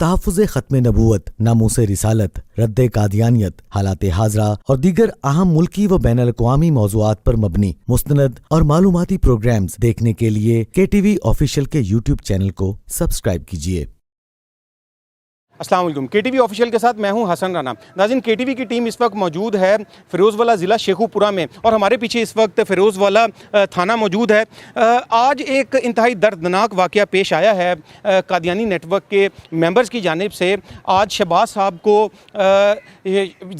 तहफ़्फ़ुज़ ख़त्म नबूवत, नामूस रिसालत, रद्द कादियानियत, हालात हाज़रा और दीगर अहम मुल्की व बैनुल अक़वामी मौज़ूआत पर मबनी मुस्तनद और मालूमाती प्रोग्राम्स देखने के लिए KTV ऑफिशियल के YouTube चैनल को सब्सक्राइब कीजिए। अस्सलाम वालेकुम। KTV ऑफिशियल के साथ मैं हूं हसन राना। नाज़रीन, KTV की टीम इस वक्त मौजूद है फ़िरोज़वाला ज़िला शेखुपुरा में और हमारे पीछे इस वक्त फ़िरोज़वाला थाना मौजूद है। आज एक इंतहाई दर्दनाक वाक़या पेश आया है कादियानी नेटवर्क के मेंबर्स की जानिब से। आज शहबाज साहब को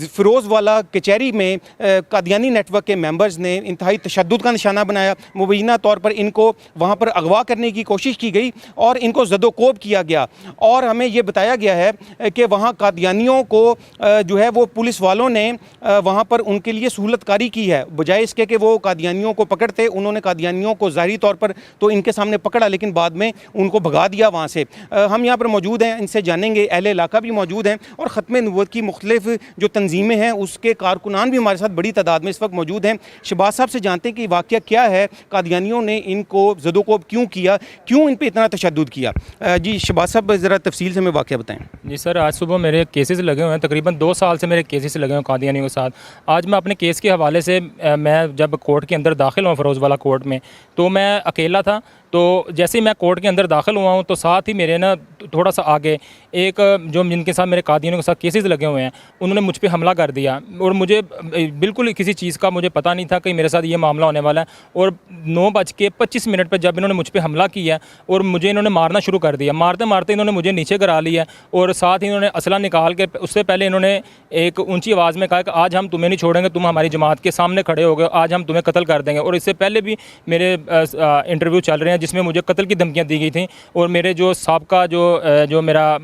फ़िरोज़वाला कचहरी में कादियानी नेटवर्क के मेंबर्स ने इंतहाई तशद्दुद का निशाना बनाया। मुबैना तौर पर इनको वहाँ पर अगवा करने की कोशिश की गई और इनको ज़दोकोब किया गया और हमें ये बताया गया है कि वहाँ कादियानियों को जो है वो पुलिस वालों ने वहाँ पर उनके लिए सहूलतकारी की है। बजाय इसके कि वो कादियानियों को पकड़ते, उन्होंने कादियानियों को ज़ाहिरी तौर पर तो इनके सामने पकड़ा लेकिन बाद में उनको भगा दिया वहाँ से। हम यहाँ पर मौजूद हैं, इनसे जानेंगे। अहले इलाका भी मौजूद हैं और ख़त्म नबूवत की मुख्तलिफ जो तंजीमें हैं उसके कारकुनान भी हमारे साथ बड़ी तादाद में इस वक्त मौजूद हैं। शहबाज साहब से जानते हैं कि वाक़या क्या है, कादियानियों ने इनको ज़दोकोब क्यों किया, क्यों इन पर इतना तशद्दुद किया। जी शहबाज साहब, ज़रा तफसील से हमें वाक़या बताएँ। जी सर, आज सुबह मेरे केसेस लगे हुए हैं। तकरीबन 2 साल से मेरे केसेस लगे हुए कादियानियों के साथ। आज मैं अपने केस के हवाले से मैं जब कोर्ट के अंदर दाखिल हुआ फ़िरोज़वाला कोर्ट में, तो मैं अकेला था। तो जैसे ही मैं कोर्ट के अंदर दाखिल हुआ हूँ तो साथ ही मेरे ना थोड़ा सा आगे एक जो जिनके साथ मेरे कादियानियों के साथ केसेस लगे हुए हैं उन्होंने मुझ पे हमला कर दिया और मुझे बिल्कुल किसी चीज़ का मुझे पता नहीं था कि मेरे साथ ये मामला होने वाला है। और 9:25 पर जब इन्होंने मुझ पे हमला किया और मुझे इन्होंने मारना शुरू कर दिया। मारते मारते इन्होंने मुझे नीचे गिरा लिया और साथ ही इन्होंने असला निकाल के, उससे पहले इन्होंने एक ऊंची आवाज़ में कहा कि आज हम तुम्हें नहीं छोड़ेंगे, तुम हमारी जमात के सामने खड़े हो गए, आज हम तुम्हें कत्ल कर देंगे। और इससे पहले भी मेरे इंटरव्यू चल रहे हैं जिसमें मुझे कत्ल की धमकियां दी गई थी और मेरे जो साबका जो मेरा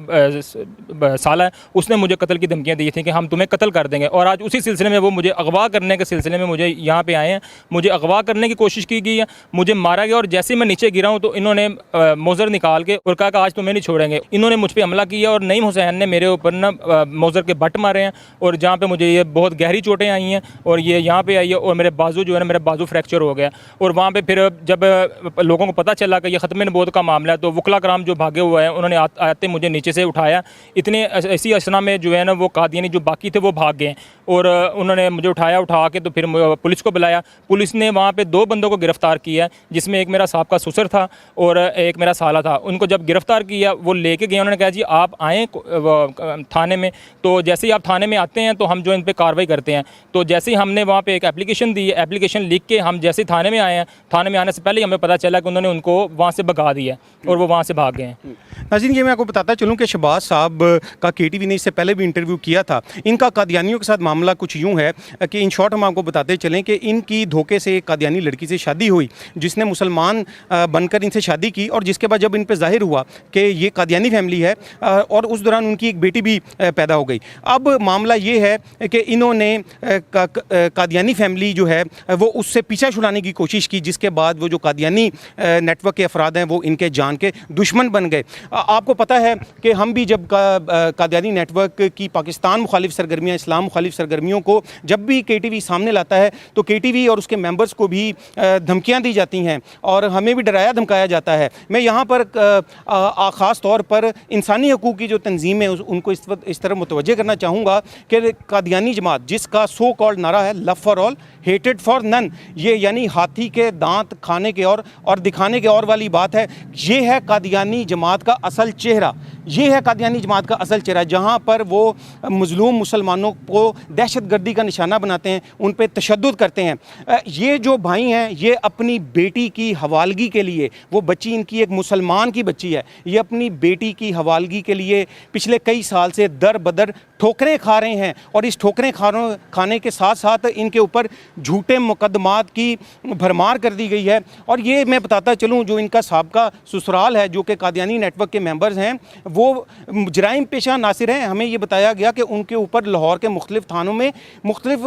साला है उसने मुझे कत्ल की धमकियां दी थी कि हम तुम्हें कत्ल कर देंगे। और आज उसी सिलसिले में वो मुझे अगवा करने के सिलसिले में मुझे यहाँ पे आए हैं। मुझे अगवा करने की कोशिश की गई है, मुझे मारा गया और जैसे ही मैं नीचे गिरा हूँ तो इन्होंने मोज़र निकाल के और कहा कि आज तुम्हें नहीं छोड़ेंगे। इन्होंने मुझ पर हमला किया और नईम हुसैन ने मेरे ऊपर ना मोज़र के बट मारे हैं और जहाँ पे मुझे ये बहुत गहरी चोटें आई हैं और ये यहाँ पे आई है और मेरे बाजू जो है ना, मेरा बाजू फ्रैक्चर हो गया। और वहाँ पे फिर जब लोगों को पता चला कि ये ख़त्म नबूवत का मामला है तो वकला कराम जो भागे हुए हैं उन्होंने आते मुझे नीचे से उठाया। इतने ऐसी असना में जो है ना वो कादियानी जो बाकी थे वो भाग गए और उन्होंने मुझे उठा के तो फिर पुलिस को बुलाया। पुलिस ने वहाँ पे 2 बंदों को गिरफ़्तार किया जिसमें एक मेरा साहब का ससुर था और एक मेरा साला था। उनको जब गिरफ़्तार किया वो लेके गए, उन्होंने कहा जी आप आएँ थाने में। तो जैसे ही आप थाने में आते हैं तो हम जो इन पर कार्रवाई करते हैं। तो जैसे ही हमने वहाँ पर एक एप्लीकेशन दी, एप्लीकेशन लिख के हम जैसे थाने में आए हैं, थाने में आने से पहले ही हमें पता चला कि उन्होंने उनको वहाँ से भगा दिया और वो वहाँ से भाग गए हैं। नाज़रीन, ये मैं आपको बताता चलूँ कि शहबाज साहब का KTV ने इससे पहले भी इंटरव्यू किया था। इनका कादियानियों के साथ मामला कुछ यूँ है कि इन शॉर्ट हम आपको बताते चलें कि इनकी धोखे से एक कादियानी लड़की से शादी हुई जिसने मुसलमान बनकर इनसे शादी की और जिसके बाद जब इन पर ज़ाहिर हुआ कि ये कादियानी फैमिली है और उस दौरान उनकी एक बेटी भी पैदा हो गई। अब मामला ये है कि इन्होंने कादियानी फैमिली जो है वो उससे पीछा छुड़ाने की कोशिश की, जिसके बाद वो जो कादियानी नेटवर्क के अफराद हैं वो इनके जान के दुश्मन बन गए। आपको पता है कि हम भी जब कादियानी नेटवर्क की पाकिस्तान मुखालिफ सरगर्मियाँ, इस्लाम मुखालिफ सरगर्मियों को जब भी KTV सामने लाता है तो KTV और उसके मेंबर्स को भी धमकियाँ दी जाती हैं और हमें भी डराया धमकाया जाता है। मैं यहाँ पर ख़ास तौर पर इंसानी हकूक़ की जो तंजीम है उनको इस तरह मुतवज्जे करना चाहूँगा कि कादियानी जमात जिसका सो कॉल्ड नारा है love for all hated for none, ये यानी हाथी के दांत खाने के और दिखाने के और वाली बात है। ये है कादियानी जमात का असल चेहरा, ये है कादियानी जमात का असल चेहरा, जहाँ पर वो मज़लूम मुसलमानों को दहशतगर्दी का निशाना बनाते हैं, उन पर तशद्दुद करते हैं। ये जो भाई हैं ये अपनी बेटी की हवालगी के लिए, वो बच्ची इनकी एक मुसलमान की बच्ची है, ये अपनी बेटी की हवालगी के लिए पिछले कई साल से दर बदर ठोकरें खा रहे हैं और इस ठोकरें खाने के साथ साथ इनके ऊपर झूठे मुकदमात की भरमार कर दी गई है। और ये मैं बताता चलूँ, जो इनका साबका ससुराल है, जो कि कादियानी नेटवर्क के मेंबर्स हैं, वो जराइम पेशा नासिर हैं। हमें ये बताया गया कि उनके ऊपर लाहौर के मुख्तलिफ थानों में मुख्तलिफ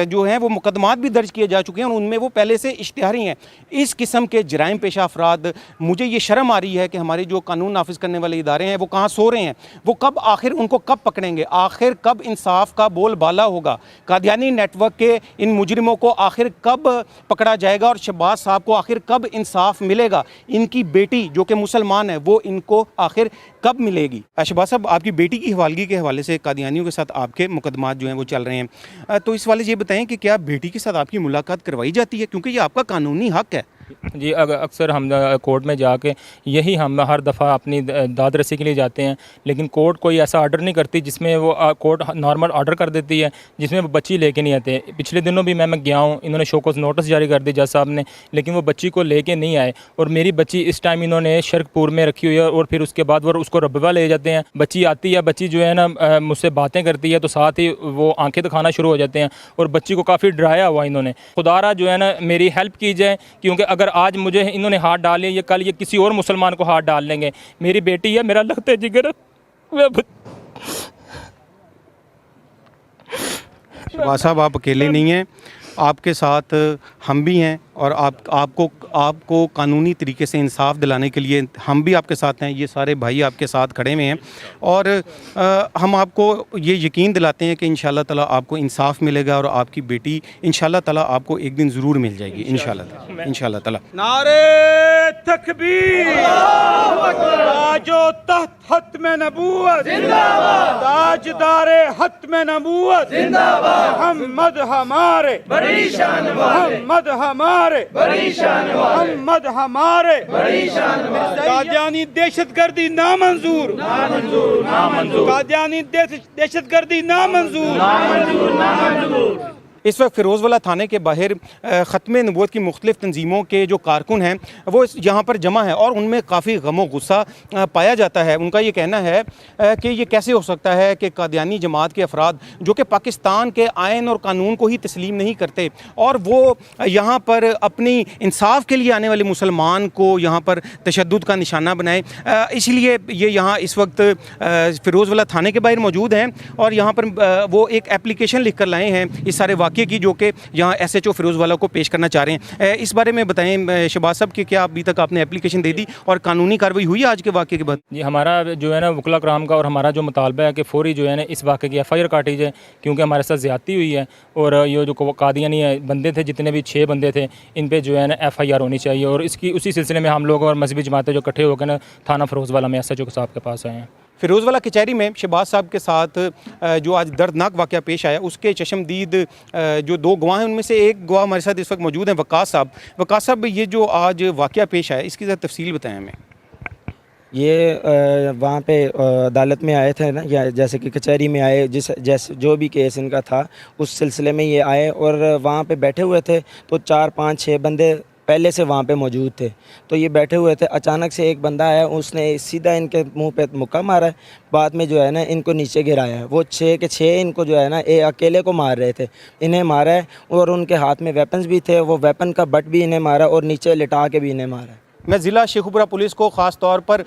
जो हैं वो मुकदमात भी दर्ज किए जा चुके हैं और उनमें वो पहले से इश्तिहारी हैं। इस किस्म के जराइम पेशा अफराद, मुझे ये शर्म आ रही है कि हमारे जो कानून नाफिज करने वाले इदारे हैं वो कहाँ सो रहे हैं। वो कब आखिर उनको कब पकड़ेंगे, आखिर कब इंसाफ का बोलबाला होगा, कादियानी नेटवर्क के इन मुजरिमों को आखिर कब पकड़ा जाएगा और शहबाज साहब को आखिर कब इंसाफ मिलेगा, इनकी बेटी जो कि मुसलमान है वो इनको आखिर कब मिलेगी। शहबाज साहब, आपकी बेटी की हवालगी के हवाले से कादियानियों के साथ आपके मुकदमात जो हैं वो चल रहे हैं, तो इस वाले ये बताएं कि क्या बेटी के साथ आपकी मुलाकात करवाई जाती है, क्योंकि ये आपका कानूनी हक है। जी, अक्सर हम कोर्ट में जाके यही हम हर दफ़ा अपनी दाद रसी के लिए जाते हैं, लेकिन कोर्ट कोई ऐसा ऑर्डर नहीं करती जिसमें वो कोर्ट नॉर्मल ऑर्डर कर देती है जिसमें वो बच्ची लेके नहीं आते। पिछले दिनों भी मैं गया हूँ, इन्होंने शोकॉज नोटिस जारी कर दी जज साहब ने, लेकिन वो बच्ची को लेके नहीं आए। और मेरी बच्ची इस टाइम इन्होंने शर्कपुर में रखी हुई है और फिर उसके बाद वो उसको रब्बा ले जाते हैं। बच्ची आती है, बच्ची जो है ना मुझसे बातें करती है तो साथ ही वो आंखें दिखाना शुरू हो जाते हैं और बच्ची को काफ़ी डराया हुआ इन्होंने। खुदारा जो है ना मेरी हेल्प की जाए, क्योंकि अगर आज मुझे इन्होंने हाथ डाले, ये कल ये किसी और मुसलमान को हाथ डाल लेंगे। मेरी बेटी है, मेरा लगता है जिगर। शहबाज साहब, आप अकेले नहीं हैं, आपके साथ हम भी हैं और आपको कानूनी तरीके से इंसाफ दिलाने के लिए हम भी आपके साथ हैं। ये सारे भाई आपके साथ खड़े हुए हैं और हम आपको ये यकीन दिलाते हैं कि इंशाल्लाह ताला आपको इंसाफ मिलेगा और आपकी बेटी इंशाल्लाह ताला आपको एक दिन ज़रूर मिल जाएगी इंशाल्लाह ताला। नारे तकबीर, ताजो तख्त खत्म नबूवत जिंदाबाद, ताजदारे खत्म नबूवत जिंदाबाद, मोहम्मद हमारे बड़ी शान, मोहम्मद हमारे बड़ी शान, मोहम्मद हमारे बड़ी शान। कादियानी दहशतगर्दी नामंजूर, नामंजूर, नामंजूर, कादियानी दहशतगर्दी नामंजूर, नामंजूर, नामंजूर। इस वक्त फ़िरोज़वाला थाने के बाहर ख़त्म नबूवत की मुख्तलिफ़ तंजीमों के जो कारकुन हैं वो यहाँ पर जमा है और उनमें काफ़ी गम गुस्सा पाया जाता है। उनका ये कहना है कि ये कैसे हो सकता है कि कादियानी जमात के अफराद जो कि पाकिस्तान के आइन और कानून को ही तस्लीम नहीं करते और वो यहाँ पर अपनी इंसाफ के लिए आने वाले मुसलमान को यहाँ पर तशद्दुद का निशाना बनाए। इसलिए ये यहाँ इस वक्त फ़िरोज़वाला थाने के बाहर मौजूद हैं और यहाँ पर वो एक एप्लीकेशन लिख कर लाए हैं इस सारे की, जो कि यहाँ SHO फ़िरोज़वाला को पेश करना चाह रहे हैं। इस बारे में बताएं शहबाज साहब कि क्या अभी तक आपने एप्लीकेशन दे दी और कानूनी कार्रवाई हुई आज के वाक़े के बाद? जी, हमारा जो है ना वकला कराम का और हमारा जो मुतालबा है कि फ़ौरी जो है ना इस वाक़े की FIR काटी जाए, क्योंकि हमारे साथ ज़्यादती हुई है और ये जो कादियानी बंदे थे, जितने भी 6 बंदे थे, इन पर जो है ना FIR होनी चाहिए। और इसकी उसी सिलसिले में हम लोग और मजहबी जमातें जो इकट्ठे होकर ना थाना फ़िरोज़वाला में SHO साहब के पास आए हैं। फ़िरोज़वाला कचहरी में शहबाज साहब के साथ जो आज दर्दनाक वाक़या पेश आया उसके चशमदीद जो 2 गवाह हैं उनमें से एक गवाह हमारे साथ इस वक्त मौजूद हैं, वकास साहब। वकास साहब, ये जो आज वाक़या पेश आया इसकी ज़रा तफसील बताएं हमें। ये वहाँ पे अदालत में आए थे ना, या जैसे कि कचहरी में आए, जैसे जो भी केस इनका था उस सिलसिले में ये आए और वहाँ पे बैठे हुए थे तो 4, 5, 6 बंदे पहले से वहाँ पे मौजूद थे। तो ये बैठे हुए थे, अचानक से एक बंदा आया, उसने सीधा इनके मुंह पे मुक्का मारा है, बाद में जो है ना इनको नीचे गिराया है। वो 6 के 6 इनको जो है ना अकेले को मार रहे थे, इन्हें मारा है और उनके हाथ में वेपन्स भी थे, वो वेपन का बट भी इन्हें मारा और नीचे लिटा के भी इन्हें मारा है। मैं ज़िला शेखुपुरा पुलिस को ख़ास तौर पर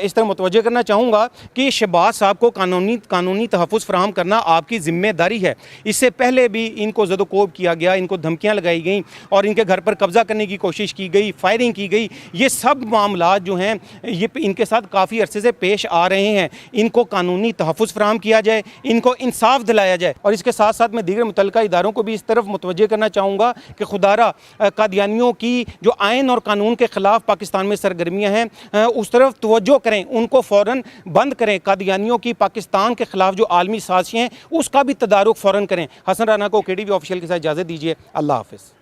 इस तरह मुतवज्जे करना चाहूँगा कि शहबाज साहब को कानूनी तहफ़्फ़ुज़ फ़राहम करना आपकी ज़िम्मेदारी है। इससे पहले भी इनको ज़दोकोब किया गया, इनको धमकियाँ लगाई गई और इनके घर पर कब्ज़ा करने की कोशिश की गई, फायरिंग की गई। ये सब मामलात जो हैं ये इनके साथ काफ़ी अरसे से पेश आ रहे हैं। इनको कानूनी तहफ़्फ़ुज़ फ़राहम किया जाए, इनको इंसाफ दिलाया जाए। और इसके साथ साथ मैं दीगर मुतल्लिका इदारों को भी इस तरफ मुतवज्जे करना चाहूँगा कि खुदारा कादियानियों की जो आइन और कानून के ख़िलाफ़ पाकिस्तान में सरगर्मियां हैं उस तरफ तवज्जो करें, उनको फ़ौरन बंद करें। कादियानियों की पाकिस्तान के ख़िलाफ़ जो आलमी साजिशें हैं उसका भी तदारुक फ़ौरन करें। हसन राना को KTV ऑफिशियल के साथ इजाज़त दीजिए। अल्लाह हाफ़िज़।